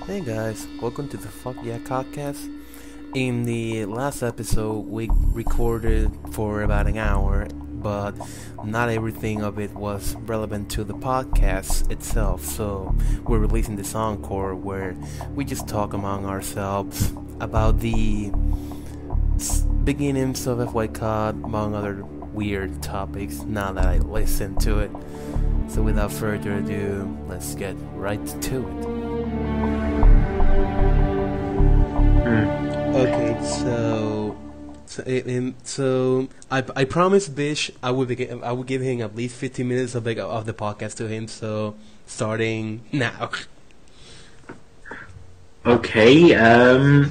Hey guys, welcome to the FYCoDcast. In the last episode, we recorded for about an hour, but not everything of it was relevant to the podcast itself. So we're releasing this Encore where we just talk among ourselves about the beginnings of FYCod, among other weird topics. Now that I listen to it, so without further ado, let's get right to it. Okay, so I promised Bish I would give him at least 15 minutes of the podcast to him. So starting now. Okay. I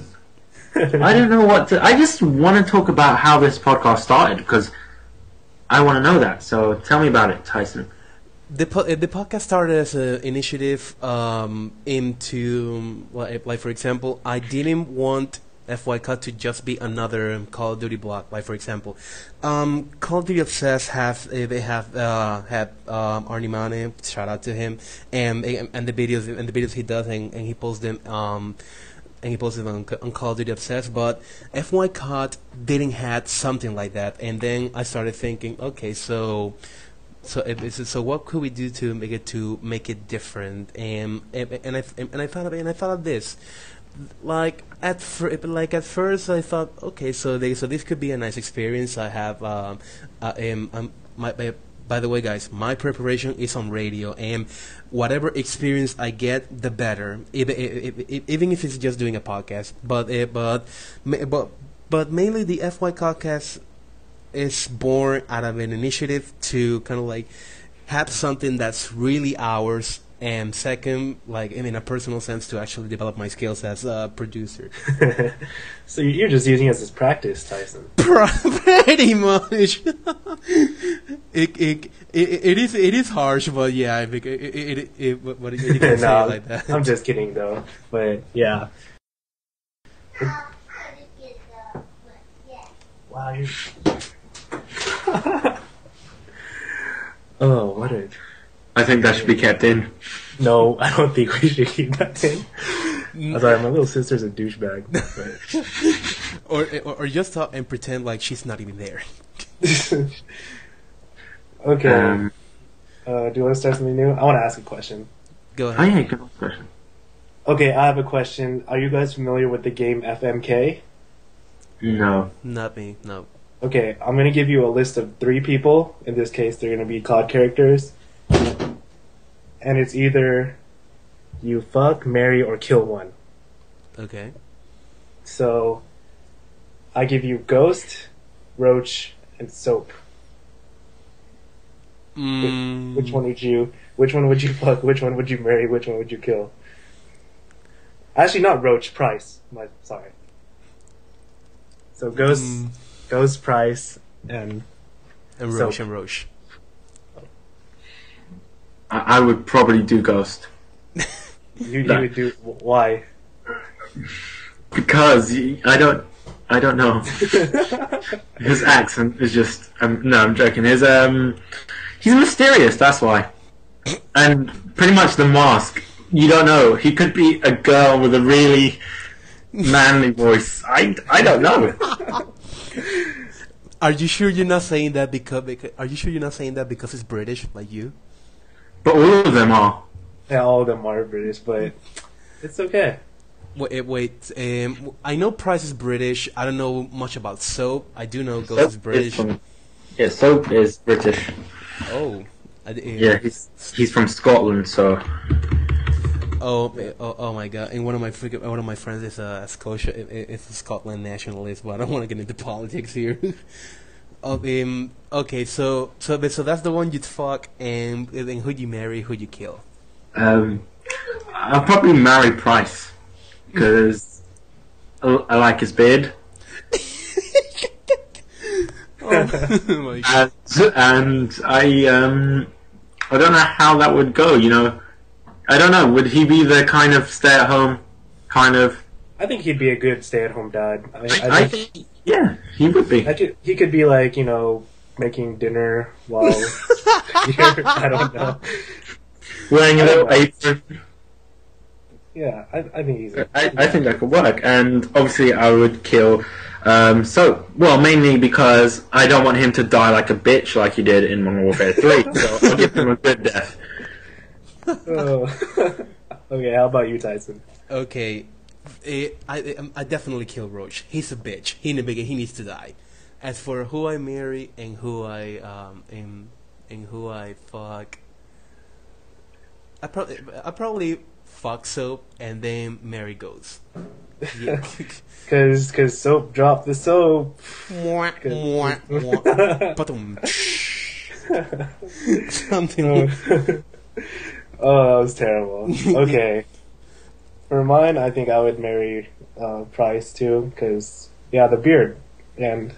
don't know what to. I just want to talk about how this podcast started because I want to know that. So tell me about it, Tyson. The podcast started as an initiative into like for example, I didn't want FYCod to just be another Call of Duty blog. Like for example, Call of Duty Obsessed had Arnie Mane, shout out to him, and the videos he does and he posts them on Call of Duty Obsessed, but FYCod didn't have something like that, and then I started thinking, okay, so what could we do to make it different? And I thought of this. Like at first I thought, okay, so this could be a nice experience. I have by the way, guys, my preparation is on radio, and whatever experience I get, the better. Even if it's just doing a podcast, but mainly the FYCoDcast is born out of an initiative to kind of like have something that's really ours, and second, like in a personal sense, to actually develop my skills as a producer. So you're just using us as practice, Tyson. Pretty much. It is harsh, but yeah, I think it you can say it like that. I'm just kidding though, but yeah. Wow, you're... Oh, what a... I think that should be kept in. No, I don't think we should keep that in. I'm sorry, my little sister's a douchebag. Or just talk and pretend like she's not even there. Okay. Do you want to start something new? I want to ask a question. Go ahead. Oh yeah, good question. Okay, I have a question. Are you guys familiar with the game FMK? No. Not me, no. Okay, I'm going to give you a list of 3 people. In this case, they're going to be COD characters. And it's either you fuck, marry, or kill one. Okay. So, I give you Ghost, Roach, and Soap. Which one would you fuck? Which one would you marry? Which one would you kill? Actually, not Roach, Price. Sorry. So Ghost, Price, and Roche Soap. and Roche. I would probably do Ghost. You would do... Why? Because I don't know. His accent is just... no, I'm joking. He's mysterious, that's why. And pretty much the mask, you don't know. He could be a girl with a really manly voice. I don't know. Are you sure you're not saying that because it's British, like you? But all of them are. Yeah, all of them are British, but it's okay. Wait. I know Price is British. I don't know much about Soap. I do know Ghost is British. Soap is British. Oh. Yeah, he's from Scotland, so. Oh my God! And one of my friends is a Scotia. It's a Scotland nationalist, but I don't want to get into politics here. Okay, so that's the one you'd fuck, and who'd you marry? Who'd you kill? I'll probably marry Price because I like his beard. Oh my God. And I don't know how that would go. You know, I don't know. Would he be the kind of stay-at-home kind of? I think he'd be a good stay-at-home dad. I think yeah, he would be. He could be like, making dinner while I don't know. Wearing a little apron. Yeah, I think easy. I think that could work, and obviously I would kill. Mainly because I don't want him to die like a bitch like he did in Modern Warfare 3. So I'll give him a good death. Oh. Okay, how about you, Tyson? Okay, I definitely kill Roach. He's a bitch. He needs to die. As for who I marry and who I and who I fuck, I probably fuck Soap and then marry Ghost. Yeah. Cause Soap dropped the soap. Something. Oh, that was terrible. Okay. For mine, I think I would marry Price too, because the beard, and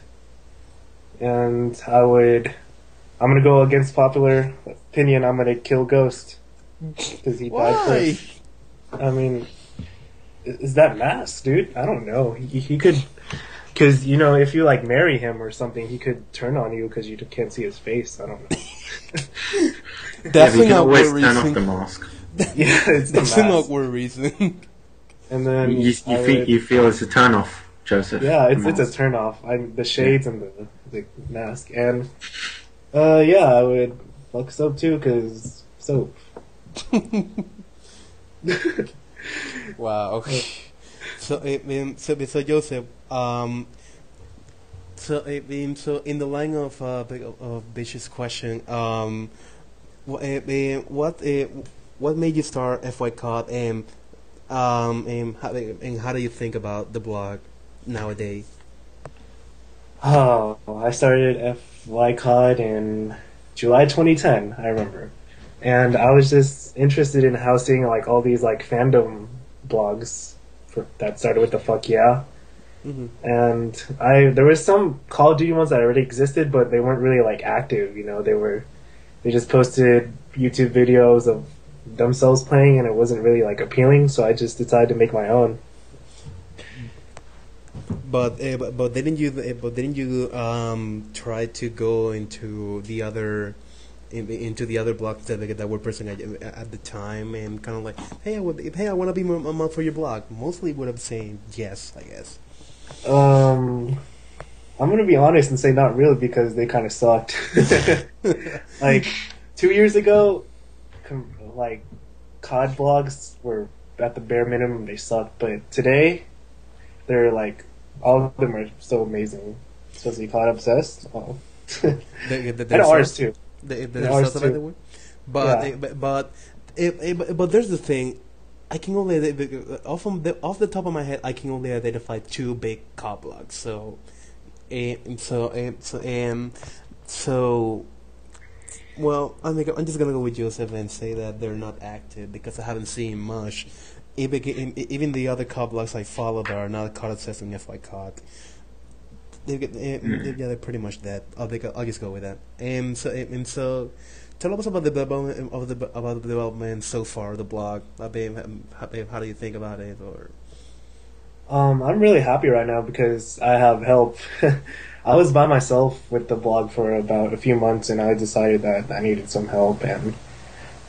I'm gonna go against popular opinion. I'm gonna kill Ghost because he died first. I mean, is that mass, dude? I don't know. He could, because if you like marry him or something, he could turn on you because you can't see his face. I don't know. Definitely not always one turn off reason. the mask. Yeah, it's the That's an mask. awkward reason. And then You feel it's a turn off, Joseph. Yeah, the it's a mask. turn off. The shades and the mask, and I would fuck Soap too, cause Soap. Wow. So Joseph, so in the line of Bish's question, what made you start FYCod, and how do you think about the blog nowadays? Oh, I started FYCod in July 2010. I remember, and I was just interested in how seeing like all these like fandom blogs that started with the fuck yeah. Mm-hmm. And there was some Call of Duty ones that already existed, but they weren't really like active. They just posted YouTube videos of themselves playing, and it wasn't really like appealing. So I just decided to make my own. But didn't you try to go into the other blogs that were present at the time, and kind of like, hey, I want to be a mod for your blog? Mostly would have said yes, I guess. I'm gonna be honest and say not really, because they kind of sucked. Like 2 years ago, like COD blogs were at the bare minimum. They sucked, but today they're like all of them are so amazing. Especially COD Obsessed. Oh. And ours too. There's stuff like that way. But there's the thing. I can only off the top of my head, I can only identify two big COD blogs. Well, I'm just gonna go with Joseph and say that they're not active because I haven't seen much. Even the other COD blogs I follow that are not COD obsessed and FYCod, they're pretty much dead. I'll just go with that. So tell us about the development so far of the blog. How do you think about it? Or I'm really happy right now because I have help. I was by myself with the blog for about a few months, and I decided that I needed some help. And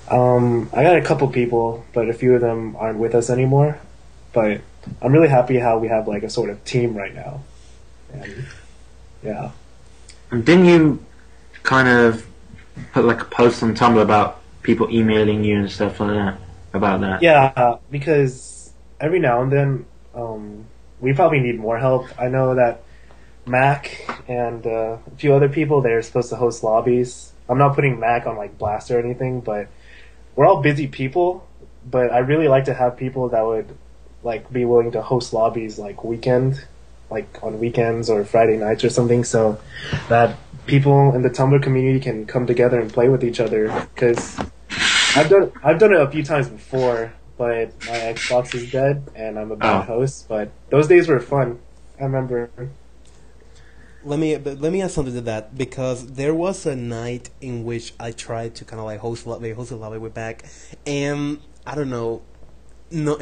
I got a couple people, but a few of them aren't with us anymore. But I'm really happy how we have like a sort of team right now. And yeah. And didn't you kind of put like a post on Tumblr about people emailing you and stuff like that about that? Yeah, because every now and then we probably need more help. I know that Mac and a few other people, they're supposed to host lobbies. I'm not putting Mac on like blast or anything, but we're all busy people. But I really like to have people that would like be willing to host lobbies like on weekends or Friday nights or something, so that people in the Tumblr community can come together and play with each other. Because I've done it a few times before, but my Xbox is dead and I'm a bad host. But those days were fun. I remember. let me add something to that, because there was a night in which I tried to kind of like host a lobby with back, and I don't know, no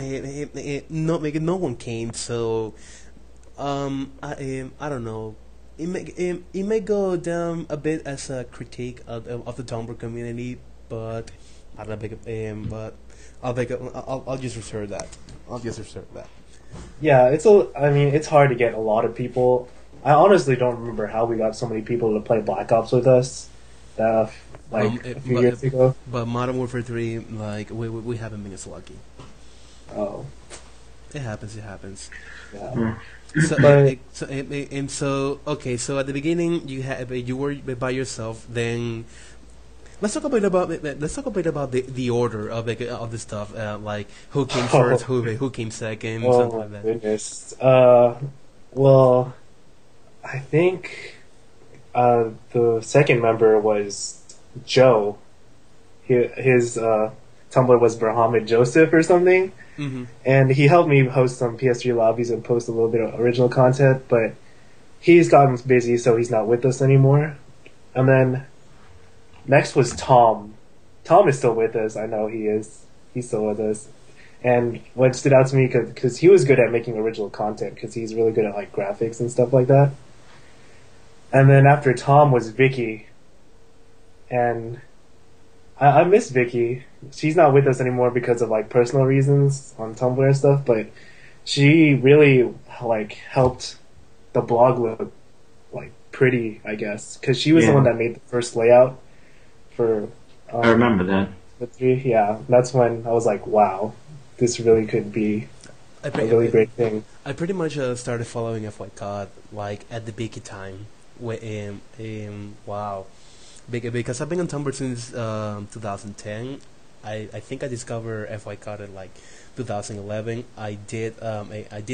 one came. So I don't know. It may go down a bit as a critique of the Tumblr community, but I don't think, but I'll just reserve that. I'll just reserve that. Yeah, I mean, it's hard to get a lot of people. I honestly don't remember how we got so many people to play Black Ops with us, a few years ago. But Modern Warfare 3, like we haven't been as lucky. Oh, it happens. It happens. Yeah. Okay. So at the beginning, you were by yourself. Then let's talk a bit about the order of the stuff. Like who came first, who came second, something like that. Goodness. Well, I think the second member was Joe. His Tumblr was Berhamid Joseph or something. Mm-hmm. And he helped me host some PS3 lobbies and post a little bit of original content, but he's gotten busy, so he's not with us anymore. And then next was Tom. Tom is still with us. I know he is. He's still with us. And what stood out to me, because he was good at making original content, because he's really good at like graphics and stuff like that. And then after Tom was Vicky. And I miss Vicky. She's not with us anymore because of like personal reasons on Tumblr and stuff, but she really like helped the blog look like pretty, I guess, because she was the one that made the first layout for. I remember that. The 3, yeah, that's when I was like, wow, this really could be a really great thing. I pretty much started following FYCod like at the Vicky time. Wow. Because I've been on Tumblr since 2010. I think I discovered FYCod in like 2011. I did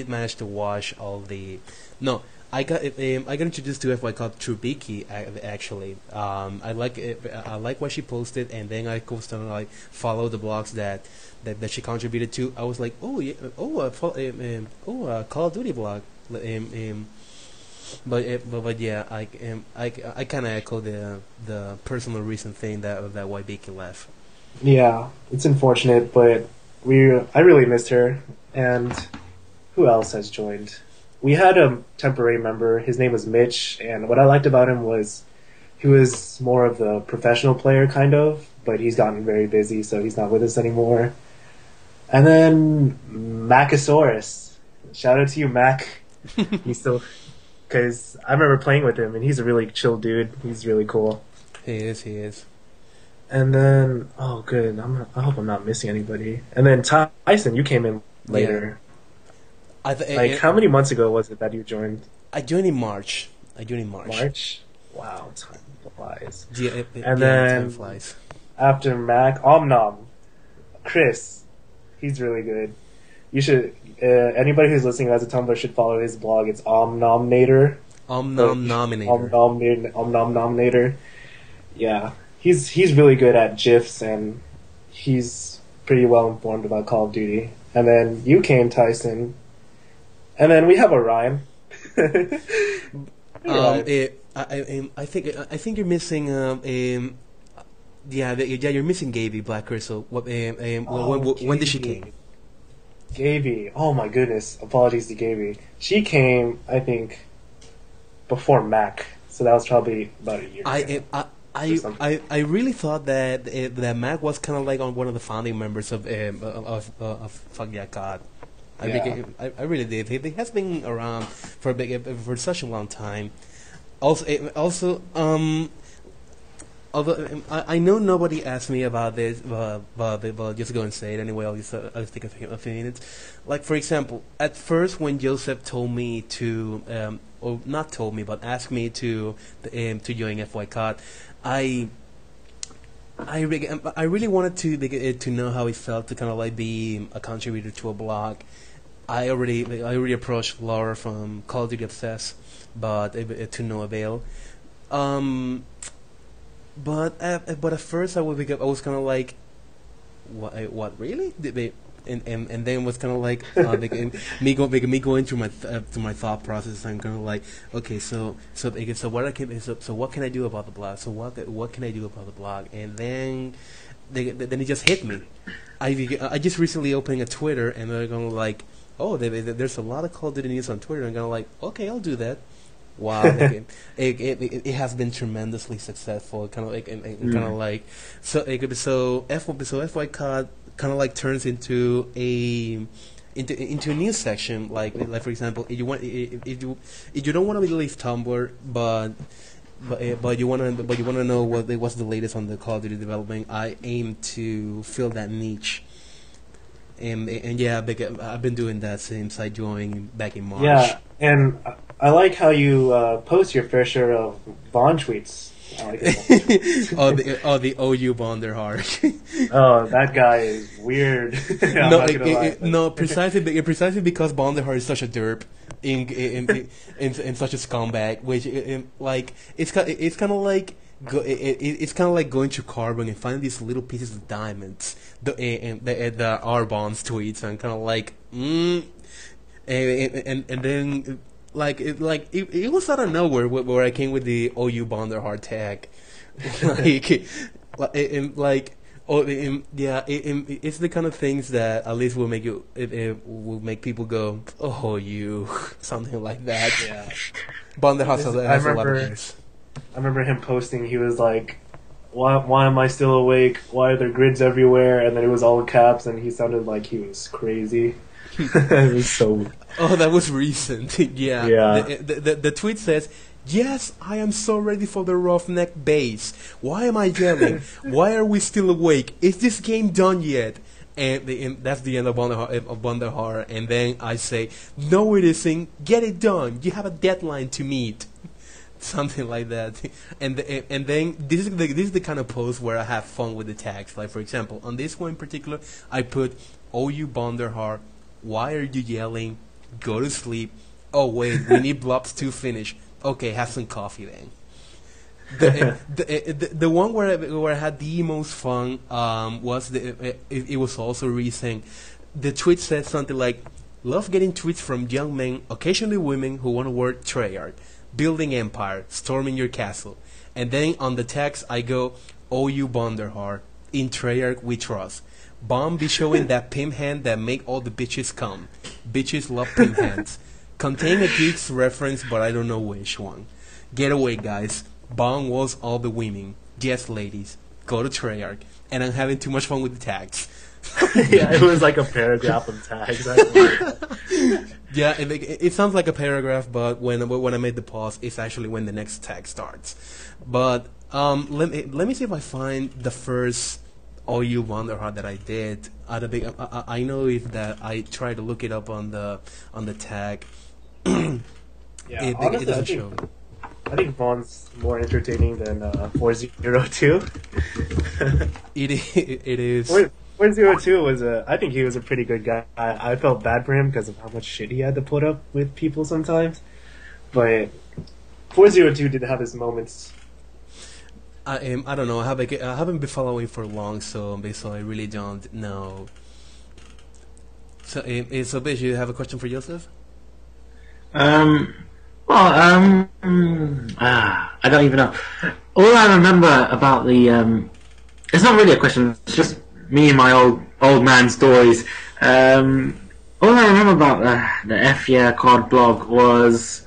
manage to watch all the. No, I got introduced to FYCod through Vicky actually. I like what she posted, and then I could start like follow the blogs that she contributed to. I was like, oh yeah, Call of Duty blog. But yeah, I kind of echo the personal reason thing that why Vicky left. Yeah, it's unfortunate, but I really missed her. And who else has joined? We had a temporary member. His name was Mitch, and what I liked about him was he was more of the professional player, kind of, but he's gotten very busy, so he's not with us anymore. And then Macosaurus. Shout out to you, Mac. He's still. Because I remember playing with him, and he's a really chill dude. He's really cool. He is. And then, oh, good. I hope I'm not missing anybody. And then Tyson, you came in later. Yeah. How many months ago was it that you joined? I joined in March. March? Wow, time flies. Yeah, and then time flies. After Mac, Omnom, Chris. He's really good. You should. Anybody who's listening as a Tumblr should follow his blog. It's Omnomnator. Omnomnominator. Yeah, he's really good at GIFs, and he's pretty well informed about Call of Duty. And then you came, Tyson. And then we have Orion. I think you're missing you're missing Gaby Black Crystal. When did she came? Gaby, oh my goodness! Apologies to Gaby. She came, I think, before Mac, so that was probably about a year ago. I really thought that Mac was kind of like on one of the founding members of Fuck Yeah God. I really did. He has been around for such a long time. Also, although I know nobody asked me about this, but just go and say it anyway. I'll just take a few minutes. Like for example, at first when Joseph told me to, or not told me, but asked me to join FYCOD, I really wanted to know how it felt to kind of like be a contributor to a blog. I already approached Laura from Call of Duty Obsessed, but to no avail. But at first I was kind of like, what really? And then was kind of like me going through my thought process. I'm kind of like, okay, so what can I do about the blog? So what can I do about the blog? And then it just hit me. I just recently opened a Twitter, and they're going like, oh, there's a lot of Call of Duty news on Twitter. I'm going like, okay, I'll do that. Wow, like, it has been tremendously successful. Kind of like kind of like so FYCOD kind of like turns into a new section. Like for example, if you don't want to leave Tumblr, but you wanna know what's the latest on the Call of Duty development. I aim to fill that niche. And yeah, I've been doing that since I joined back in March. Yeah, and I like how you post your fair share of Vaughn tweets. I like that. the OU Bonder Heart. Oh, that guy is weird. No, precisely because Bonder Heart is such a derp in such a scumbag, which like it's kind of like. It's kind of like going to Carbon and finding these little pieces of diamonds, the R Bonds tweets, and kind of like, and then it was out of nowhere where I came with the OU Bonder Hard tag, it's the kind of things that at least will make you it will make people go, oh, you, something like that. Yeah, Bonder Hard has a lot of things. I remember him posting, he was like, why am I still awake? Why are there grids everywhere? And then it was all caps, and he sounded like he was crazy. It was so... Oh, that was recent. Yeah. The tweet says, yes, I am so ready for the roughneck base. Why am I yelling? Why are we still awake? Is this game done yet? And that's the end of Bondahar. And then I say, no it isn't. Get it done. You have a deadline to meet. Something like that, and then this is the kind of post where I have fun with the tags. Like for example, on this one in particular, I put "OU Bonderhar, why are you yelling? Go to sleep. Oh wait, we need blobs to finish. Okay, have some coffee then." The one where I had the most fun was it was also recent. The tweet said something like, "Love getting tweets from young men, occasionally women who want to work Treyarch. Building empire, storming your castle." And then on the text I go, OU Bonderhar, in Treyarch we trust. Bomb be showing that pimp hand that make all the bitches come. Bitches love pimp hands. Contain a geek's reference, but I don't know which one. Get away, guys. Bomb was all the women. Yes, ladies. Go to Treyarch. And I'm having too much fun with the tags. Yeah, it was like a paragraph of tags. Yeah, it sounds like a paragraph, but when I made the pause, it's actually when the next tag starts. But let me see if I find the first OU Wonderheart that I did. I know if that I try to look it up on the tag. Yeah, honestly, it doesn't show. I think Vaughn's more entertaining than 402. It is. 402 was I think he was a pretty good guy. I felt bad for him because of how much shit he had to put up with people sometimes. But 402 did have his moments. I don't know. I haven't been following for long, so I really don't know. So Bish, you have a question for Joseph? I don't even know. All I remember about the it's not really a question. It's just me and my old man stories. All I remember about the FYCoD blog was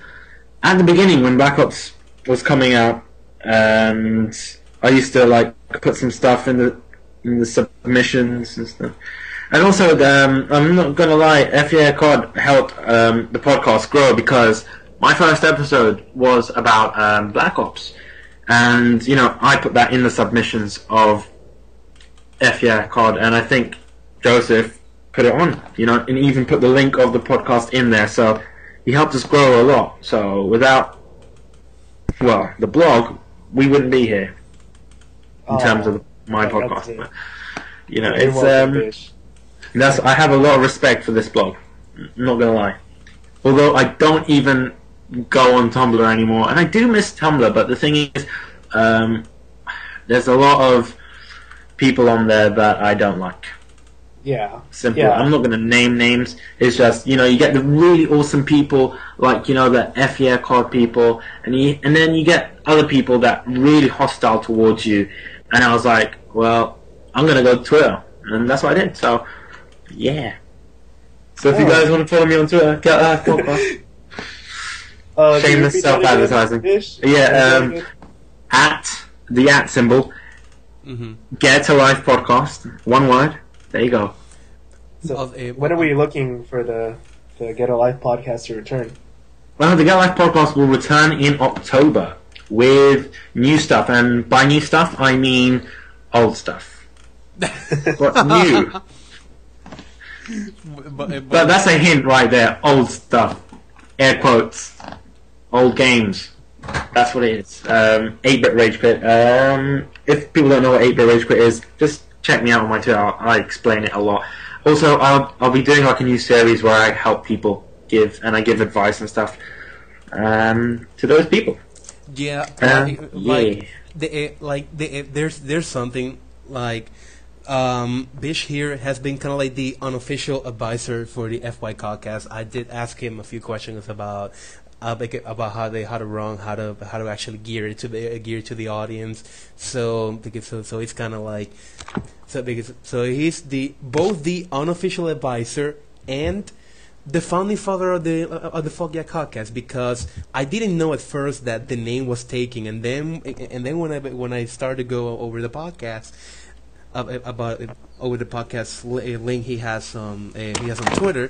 at the beginning when Black Ops was coming out, and I used to like put some stuff in the submissions and stuff. And also, I'm not gonna lie, FYCoD helped the podcast grow because my first episode was about Black Ops, and I put that in the submissions of FYCoD, and I think Joseph put it on, and even put the link of the podcast in there, so he helped us grow a lot. So without, the blog, we wouldn't be here in terms of my podcast. But, I have a lot of respect for this blog, not gonna lie. Although I don't even go on Tumblr anymore, and I do miss Tumblr, but the thing is, there's a lot of people on there that I don't like. Yeah. Simple. Yeah. I'm not going to name names. It's just, you get the really awesome people, like, the FYCoD people, and then you get other people that really hostile towards you. And I was like, well, I'm going to go to Twitter. And that's what I did. So, yeah. So if you guys want to follow me on Twitter, get that podcast. Shameless self-advertising. Yeah, at the @ symbol. Get a Life podcast. One word. There you go. So, when are we looking for the Get a Life podcast to return? Well, the Get a Life podcast will return in October with new stuff, and by new stuff I mean old stuff. But new. But that's a hint right there. Old stuff. Air quotes. Old games. That's what it is. 8-Bit Rage Quit. If people don't know what 8-Bit Rage Quit is, just check me out on my Twitter. I explain it a lot. Also, I'll be doing like a new series where I help people give advice and stuff to those people. Yeah, there's something like Bish here has been kind of like the unofficial advisor for the FYCoDcast. I did ask him a few questions about how to actually gear it to the audience. So it's kind of like he's both the unofficial advisor and the founding father of the FYCoDcast, because I didn't know at first that the name was taken, and then when I started to go over the podcast link he has on Twitter,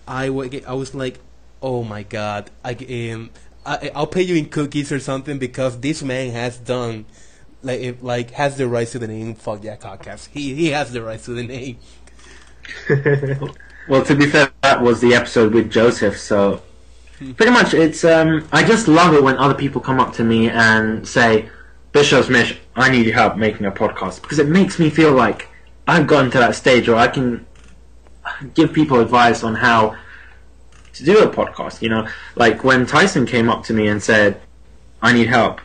I was like, oh my god, I'll pay you in cookies or something, because this man has done has the rights to the name FYCoDcast. He has the rights to the name. Well, to be fair, that was the episode with Joseph, so pretty much it's I just love it when other people come up to me and say, Bishop's Mish, I need your help making a podcast, because it makes me feel like I've gotten to that stage where I can give people advice on how to do a podcast, you know? Like when Tyson came up to me and said, I need help,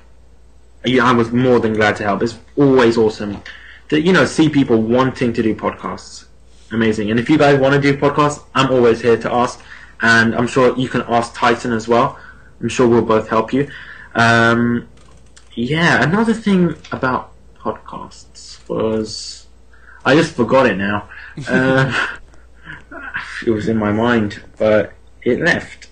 I was more than glad to help. It's always awesome to, see people wanting to do podcasts. Amazing. And if you guys want to do podcasts, I'm always here to ask, and I'm sure you can ask Tyson as well. I'm sure we'll both help you. Yeah, another thing about podcasts was, I just forgot it now. It was in my mind, but it left.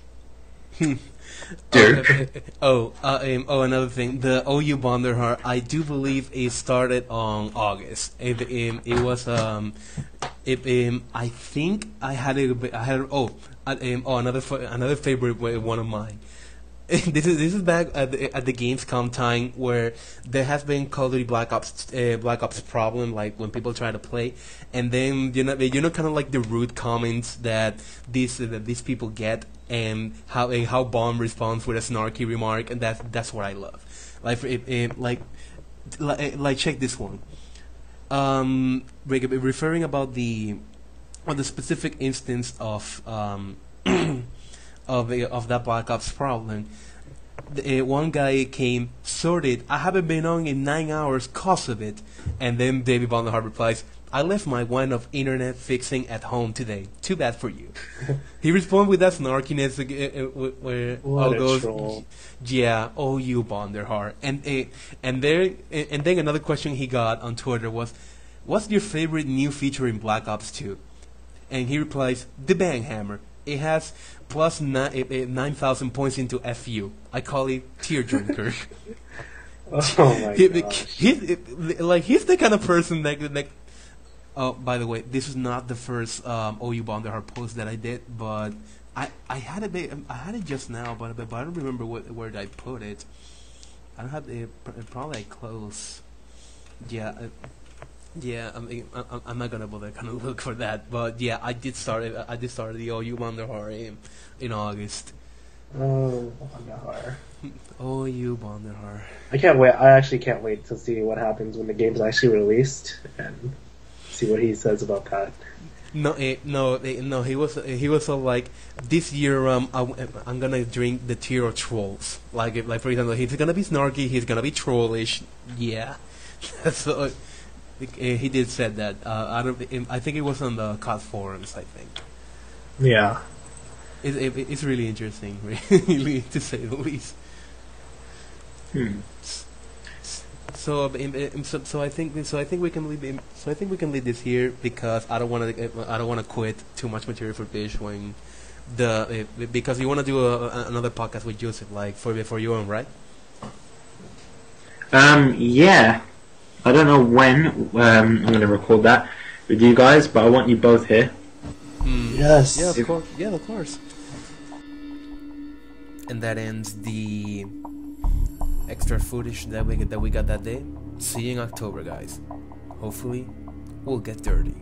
Dirk. Another thing. The OU Bonderheart, I do believe it started on August. I think I had another favorite one of mine. This is back at the Gamescom time, where there has been Call of Duty Black Ops problem, like when people try to play, and then kind of like the rude comments that these people get, and how Bomb responds with a snarky remark, and that's what I love. Like check this one. Referring about the specific instance of that Black Ops problem. One guy came, sorted, I haven't been on in 9 hours cause of it. And then David Bonderheart replies, I left my wine of internet fixing at home today. Too bad for you. He responds with that snarkiness where what goes, troll. yeah, oh you Bonderheart. And then another question he got on Twitter was, what's your favorite new feature in Black Ops 2? And he replies, the Bang Hammer. It has plus 9,000 points into FU. I call it Tear Drinker. Oh my gosh. He's the kind of person that oh, by the way, this is not the first OU Bonderheart post that I did, but I had it just now, but I don't remember where I put it. I don't have it. Probably close. Yeah. Yeah, I'm not gonna bother kind of look for that, but yeah, I did start the OU Bonderheart in August. Oh, Bonderheart. OU Bonderheart. I can't wait. I actually can't wait to see what happens when the game's actually released and see what he says about that. No. He was so like, this year I'm gonna drink the tier of trolls. Like for example, he's gonna be snarky, he's gonna be trollish. Yeah, so. He did said that. I think it was on the COD forums. I think. Yeah. It's really interesting, really, to say the least. So I think we can leave. So I think we can leave this here, because I don't want to quit too much material for Bish when because you want to do another podcast with Joseph, like for your own, right? Yeah. I don't know when I'm going to record that with you guys, but I want you both here. Yes. Yeah, of course. Yeah, of course. And that ends the extra footage that we got that day. See you in October, guys. Hopefully, we'll get dirty.